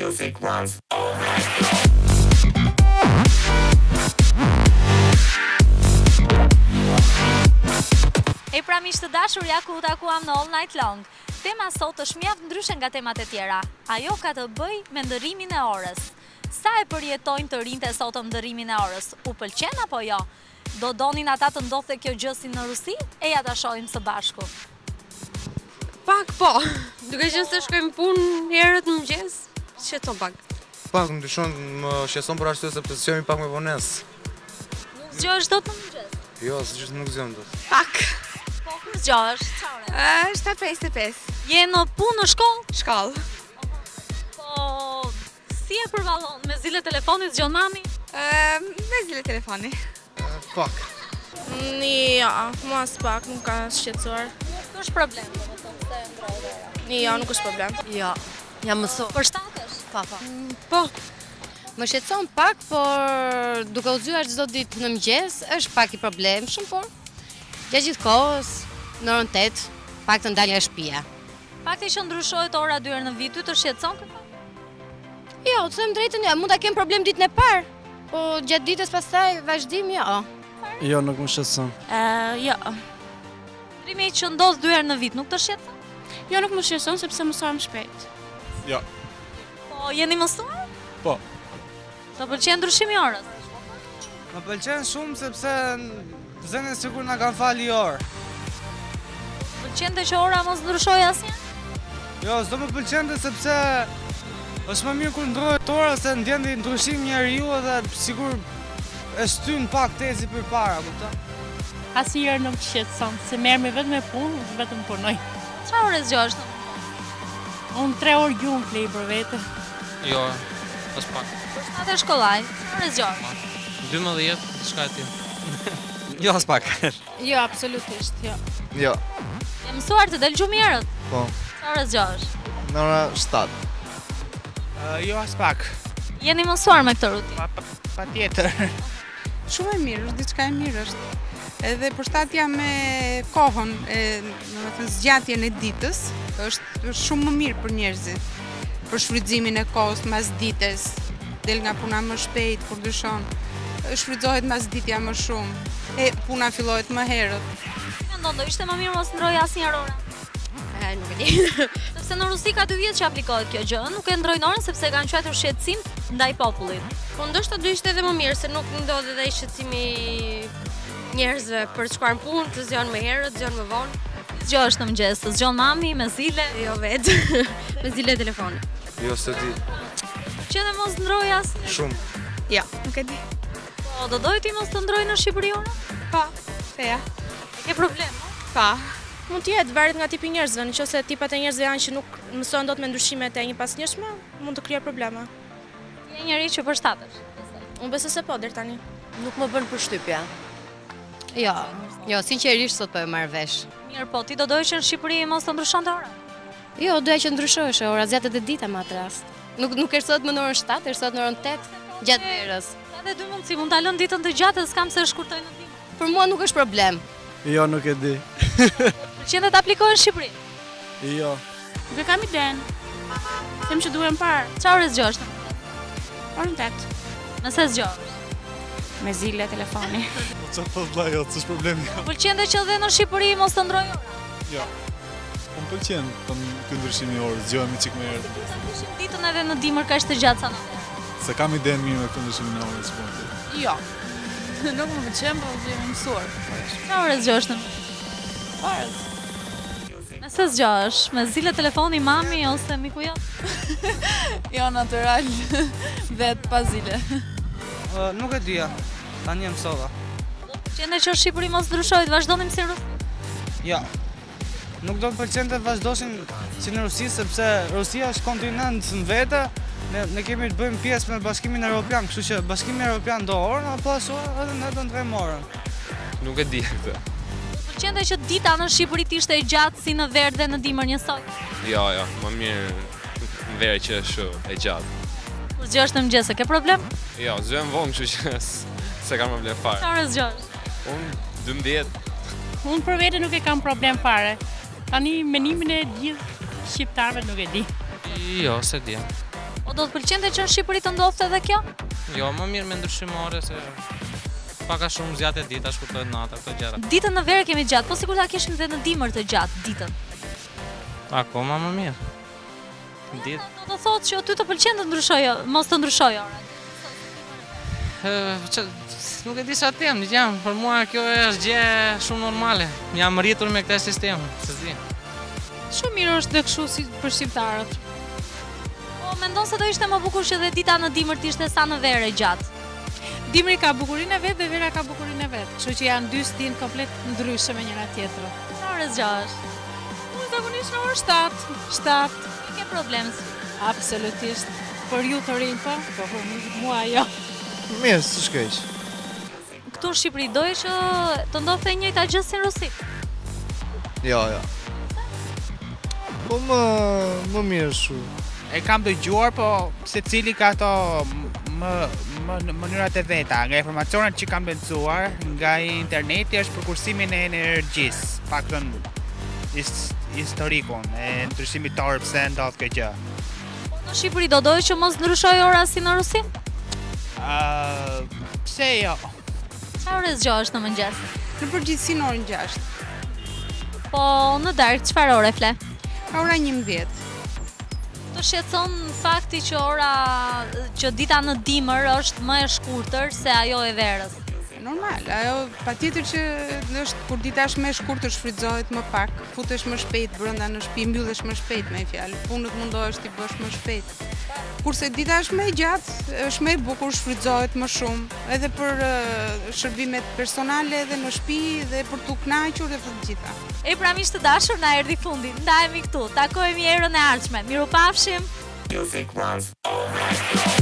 Music runs all night long. E pra miq të dashur, ja ku u takuam në All Night Long. Tema sot është mjaft ndryshe nga temat e tjera. Ajo ka të bëj me ndërimin e orës. Sa e përjetojnë të rinjtë e sot ndërimin e orës? U pëlqen apo jo? Do donin ata të ndodhte kjo gjë si në Rusi? E ja ta shohim së bashku. Pak po, duke qenë se shkojmë punë herët në mëngjes, shqetëson pak. Pak ndryshon, më shqetëson për arsye sepse zgjohemi pak me vonesë. Nuk zgjohesh dot në mëngjes? Jo, nuk zgjohem dot. Pak. Po kur zgjohesh? Çfarë? 7:55. Je në punë në shkollë? Shkallë. Po si e përvallon? Me zile telefonit zgjon mami? Me zile telefoni. Pak. Jo, mas pak, nuk ka shqetësuar. Nuk është problem, domethënë se ndroj ora. Jo, nuk është problem. Jo, jam mësuar. Përshtatesh? Po. Më shqetëson pak, por duke u zgjuar çdo ditë në mëngjes është pak i problemshëm, por gjatë gjithë kohës, në orën 8, pak të ndal nga shtëpia. Fakti që ndryshohet ora 2 herë në vit, ty të shqetëson këtë? Jo, të them drejtën, ja, mund ta kem problem ditën e parë, po gjatë ditës pastaj vazhdim jo. Jo, nuk më shqetëson. Jo. Ndrimi që ndodh 2 herë në vit, nuk të shqetëson? Jo, nuk më shqetëson sepse mësojmë shpejt. Jo. Po jeni mësuar? Po. Të pëlqen ndryshimi i orës? Më pëlqen shumë sepse zënë sigur na kanë fali orë. Pëlqente që ora mos ndryshoj asnjë? Jo, s'do më pëlqente sepse është më mirë kur ndrohet ora se ndjen di ndryshim njeriu dhe sigur e shtyn pak tezi përpara, kupton? Asnjëherë nuk shqetëson, se merrem vetëm me punë, vetëm punoj. Çfarë ore zgjohesh? Unë 3 orë gjuhën flej për vete. Jo, është pak. Përshtatë shkollaj, çfarë ore zgjohesh? 12, diçka e tillë. Jo, as pak. Jo, absolutisht, jo. Jo. Je mësuar të del gjumë herët? Po. Çfarë ore zgjohesh? Në ora 7. Jo, as pak. Jeni mësuar me këtë rutinë? Patjetër. Shumë e mirë, është diçka e mirë është. Edhe përshtatja me kohën, domethënë zgjatjen e ditës, është shumë më mirë për njerëzit. Për shfrytëzimin e kohës mas ditës, del nga puna më shpejt, kur dyshon, shfrytëzohet mas ditja më shumë. E puna fillohet më herët. Mendon do ishte më mirë mos ndroj asnjëherë ora? Nuk e di. Sepse në Rusi ka 2 vjet që aplikohet kjo gjë, nuk e ndrojnë orën sepse kanë quajtur shqetësim ndaj popullit. Po ndoshta do ishte edhe më mirë se nuk ndodhet edhe shqetësimi njerëzve për të shkuar në punë, të zgjon më herët, të zgjon më vonë. Zgjohesh në mëngjes, të zgjon mami me zile? Jo vetë. Me zile telefoni. Jo, se di. Që dhe mos ndroj asnjë? Shumë. Jo, nuk e di. Po do dojë ti mos të ndroj në Shqipëri ora? Pa, feja. Ke problem, no? Pa. Mund të jetë, varet nga tipi njerëzve, nëse tipat e njerëzve janë që nuk mësojnë dot me ndryshimet e një pasnjëshme, mund të krijojë probleme. Ti je njëri që përshtatesh? Unë besoj se po deri tani. Nuk më bën përshtypje. Jo, sinqerisht sot po e marr vesh. Mirë, po ti do doje që në Shqipëri mos të ndryshonte ora? Jo, doja që ndryshoheshe ora, zgjatet e dita më atë rast. Nuk ersohet më në orën 7, ersohet në orën 8, gjatë verës. Ka dhe 2 mundësi, mund ta lën ditën të gjatë dhe s'kam se e shkurtoj në ditë. Për mua nuk është problem. Jo, nuk e di. Pëlqen të aplikojë në Shqipëri? Jo. Nuk e kam iden. Them që duhem parë. Çfarë ore zgjohesh? Orën 8. Nëse zgjohesh? Me zile telefoni. Po çfarë thot vllai, s'është problemi. Pëlqente që dhe në Shqipëri mos të ndroj ora? Jo. Po më pëlqen ky ndryshim i orës, zgjohemi çik më herët. Sa kishim ditën edhe në dimër kaq të gjatë sa në. Se kam idenë mirë me këtë ndryshimin e orës, po. Jo. Nuk më pëlqen, po jam mësuar. Çfarë ore zgjohesh në? Orës. Nëse zgjohesh me zile telefoni mami ose miku jot? Jo, natyral. Vet pa zile. Nuk e dija. Tani jam mësova. Pëlqente që në Shqipëri mos ndryshohet, vazhdonim si Rusi? Jo. Nuk do të pëlqente të vazhdosim si në Rusi sepse Rusia është kontinent në vete. Ne kemi të bëjmë pjesë me Bashkimin Evropian, kështu që Bashkimi Evropian do orën, apo edhe ne do ndrejmë orën. Nuk e di këtë. Pëlqente që dita në Shqipëri të ishte e gjatë si në verë dhe në dimër njësoj? Jo, më mirë në verë që është e gjatë. Kur zgjohesh në mëngjes, ke problem? Jo, zgjohem vonë, kështu që se kam problem fare. Çfarë zgjohesh? Unë 12. Unë për vete nuk e kam problem fare. Tani menimin e gjithë shqiptarëve nuk e di. Jo, se di. O Do të pëlqente që në Shqipëri të ndodhte edhe kjo? Jo, më mirë me ndryshim ore se paka shumë zjatë e dita, shkurtohet nata, këto gjëra. Ditën në verë kemi gjatë, po sikur ta kishim dhe në dimër të gjatë ditën. Akoma më mirë. Ditë. Do të thotë që ty të pëlqen të ndryshojë, mos të ndryshojë orën. Nuk e di sa them, jam, për mua kjo është gjë shumë normale. Jam rritur me këtë sistem, s'di. Shumë mirë është dhe kështu si për shqiptarët. Po mendon se do ishte më bukur që dhe dita në dimër të ishte sa në verë gjatë. Dimri ka bukurinë e vet dhe vera ka bukurinë e vet. Kështu që janë dy stinë komplet ndryshe me njëra tjetrën. Sa orë zgjahesh? Unë zakonisht në orë 7. Nuk ke problem. Absolutisht. Për ju të rinj po për mua jo. Mirë, së shkeq. Këtu në Shqipëri doje që të ndodhte e njëjta gjë si në Rusi? Jo. Po më mirë shu. E kam dëgjuar, po se cili ka ato mënyrat e veta. Nga informacionet që kam lexuar nga interneti është për kursimin e energjisë, paktën historikun e ndryshimit të orë pse ndodh kjo gjë. Në Shqipëri do doje që mos ndryshojë ora si në Rusi? Pse jo? Sa orë zgjohesh në mëngjes? Në përgjithësi në orën 6. Po në darkë çfarë ore fle? Ora 11. Të shqetëson fakti që dita në dimër është më e shkurtër se ajo e verës? Normal, ajo patjetër që është kur dita është më e shkurtër shfrytëzohet më pak, futesh më shpejt brenda në shtëpi, mbyllesh më shpejt me fjalë, punët mundohesh t'i bësh më shpejt. Kurse dita është më e gjatë, është më e bukur, shfrytëzohet më shumë, edhe për shërbimet personale, edhe në shtëpi, dhe për t'u kënaqur dhe për të gjitha. Pra miq të dashur, na erdhi fundi. Ndahemi këtu. Takohemi erën e ardhshme. Mirupafshim. Music runs all night long.